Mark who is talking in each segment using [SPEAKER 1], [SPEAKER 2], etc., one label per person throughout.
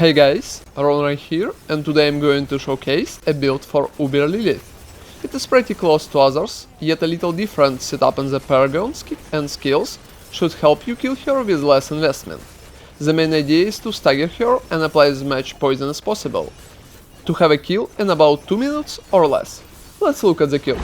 [SPEAKER 1] Hey guys, Ron right here, and today I'm going to showcase a build for uberlilith. It is pretty close to others, yet a little different setup and the Paragon and skills should help you kill her with less investment. The main idea is to stagger her and apply as much poison as possible, to have a kill in about 2 minutes or less. Let's look at the kill.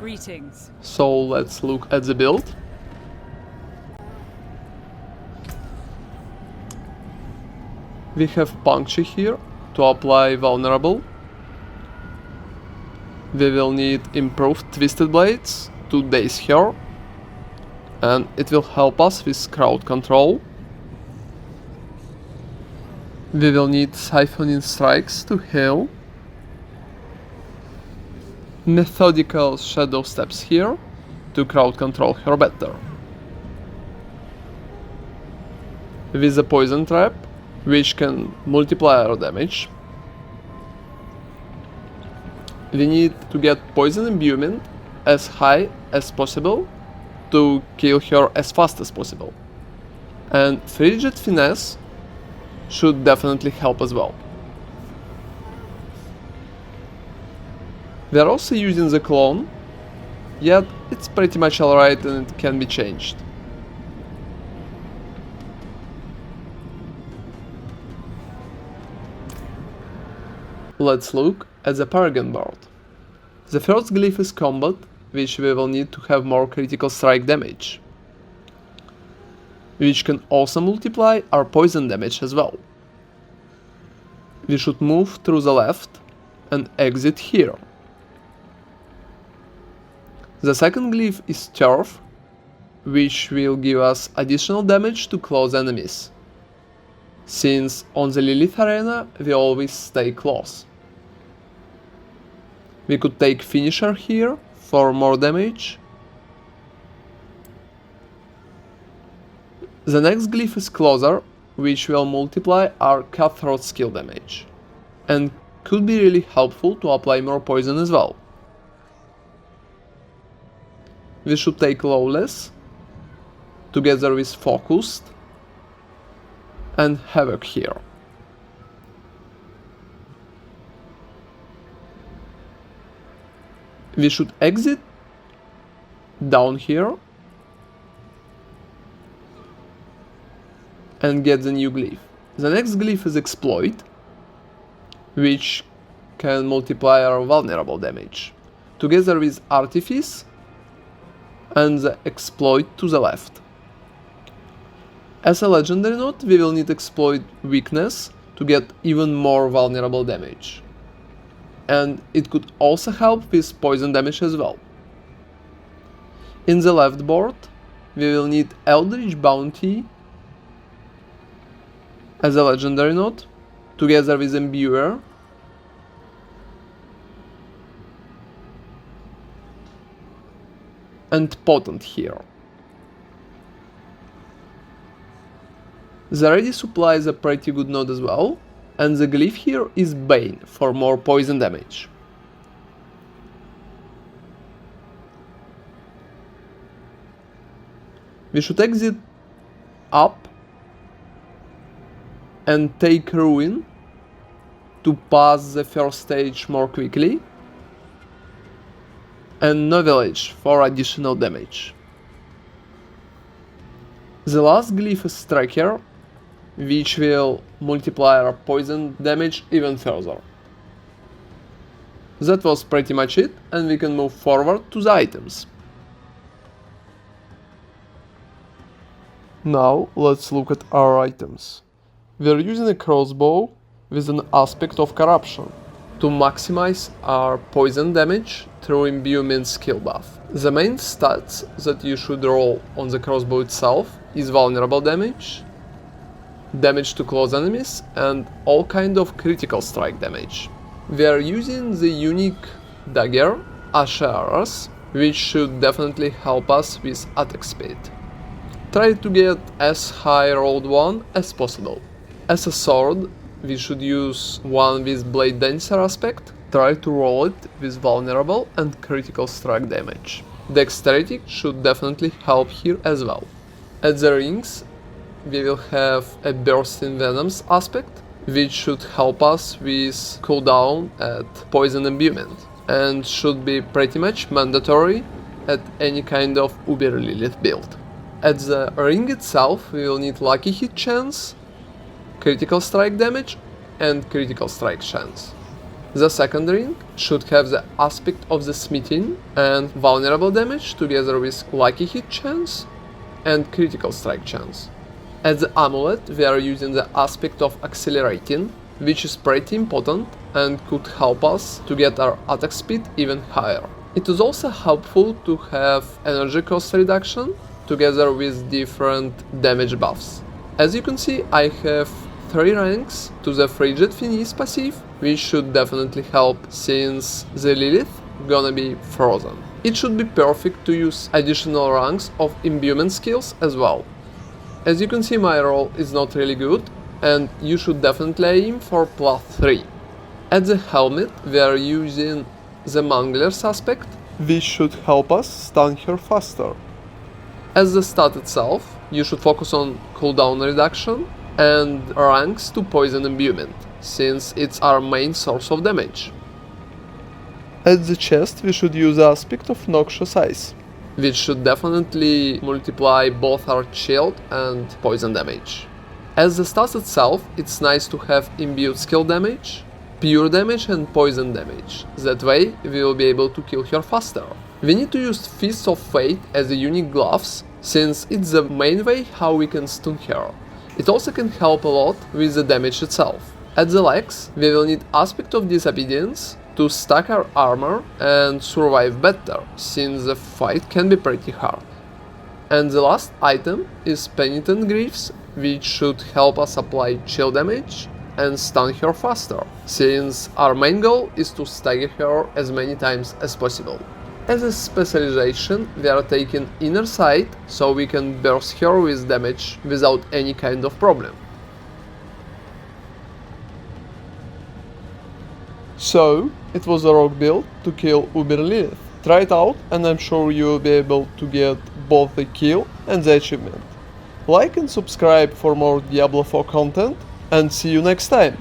[SPEAKER 2] Greetings.
[SPEAKER 1] So let's look at the build. We have puncture here to apply vulnerable. We will need improved twisted blades to daze her, and it will help us with crowd control. We will need siphoning strikes to heal. Methodical shadow steps here to crowd control her better. With a poison trap, which can multiply our damage. We need to get poison imbuement as high as possible to kill her as fast as possible. And frigid finesse should definitely help as well. We are also using the clone, yet it's pretty much alright and it can be changed. Let's look at the Paragon board. The first glyph is combat, which we will need to have more critical strike damage, which can also multiply our poison damage as well. We should move through the left and exit here. The second glyph is Turf, which will give us additional damage to close enemies, since on the Lilith arena we always stay close. We could take Finisher here for more damage. The next glyph is Closer, which will multiply our Cutthroat skill damage, and could be really helpful to apply more poison as well. We should take Lawless, together with Focused, and Havoc here. We should exit down here and get the new glyph. The next glyph is Exploit, which can multiply our vulnerable damage, together with Artifice and the Exploit to the left. As a legendary node, we will need Exploit Weakness to get even more vulnerable damage. And it could also help with poison damage as well. In the left board, we will need Eldritch Bounty as a legendary node, together with Imbuer and Potent here. The Ready Supply is a pretty good node as well, and the glyph here is Bane for more poison damage. We should exit up and take Ruin to pass the first stage more quickly, and No Village for additional damage. The last glyph is Tracker, which will multiply our poison damage even further. That was pretty much it, and we can move forward to the items. Now let's look at our items. We are using a crossbow with an aspect of corruption to maximize our poison damage through Imbuement skill buff. The main stats that you should roll on the crossbow itself is vulnerable damage, damage to close enemies, and all kind of critical strike damage. We are using the unique dagger, Asheras, which should definitely help us with attack speed. Try to get as high rolled one as possible. As a sword, we should use one with Blade Dancer aspect. Try to roll it with vulnerable and critical strike damage. Dexterity should definitely help here as well. At the rings, we will have a Bursting Venoms aspect, which should help us with cooldown at Poison Imbuement, and should be pretty much mandatory at any kind of uberlilith build. At the ring itself, we will need Lucky Hit chance, critical strike damage, and critical strike chance. The second ring should have the aspect of the smithing and vulnerable damage together with Lucky Hit chance and critical strike chance. At the amulet, we are using the aspect of accelerating, which is pretty important and could help us to get our attack speed even higher. It is also helpful to have energy cost reduction together with different damage buffs. As you can see, I have 3 ranks to the Frigid Finis passive, which should definitely help since the Lilith gonna be frozen. It should be perfect to use additional ranks of imbuement skills as well. As you can see, my roll is not really good, and you should definitely aim for +3. At the helmet, we are using the Mangler's aspect, which should help us stun her faster. As the stat itself, you should focus on cooldown reduction and ranks to poison imbuement, since it's our main source of damage. At the chest, we should use the aspect of Noxious Ice, which should definitely multiply both our shield and poison damage. As the stats itself, it's nice to have imbued skill damage, pure damage and poison damage. That way we will be able to kill her faster. We need to use Fists of Fate as a unique gloves, since it's the main way how we can stun her. It also can help a lot with the damage itself. At the legs, we will need Aspect of Disobedience to stack our armor and survive better, since the fight can be pretty hard. And the last item is Penitent Glyphs, which should help us apply chill damage and stun her faster, since our main goal is to stagger her as many times as possible. As a specialization, we are taking Inner Sight, so we can burst her with damage without any kind of problem. So, it was a rock build to kill uberlilith. Try it out and I'm sure you will be able to get both the kill and the achievement. Like and subscribe for more Diablo 4 content, and see you next time!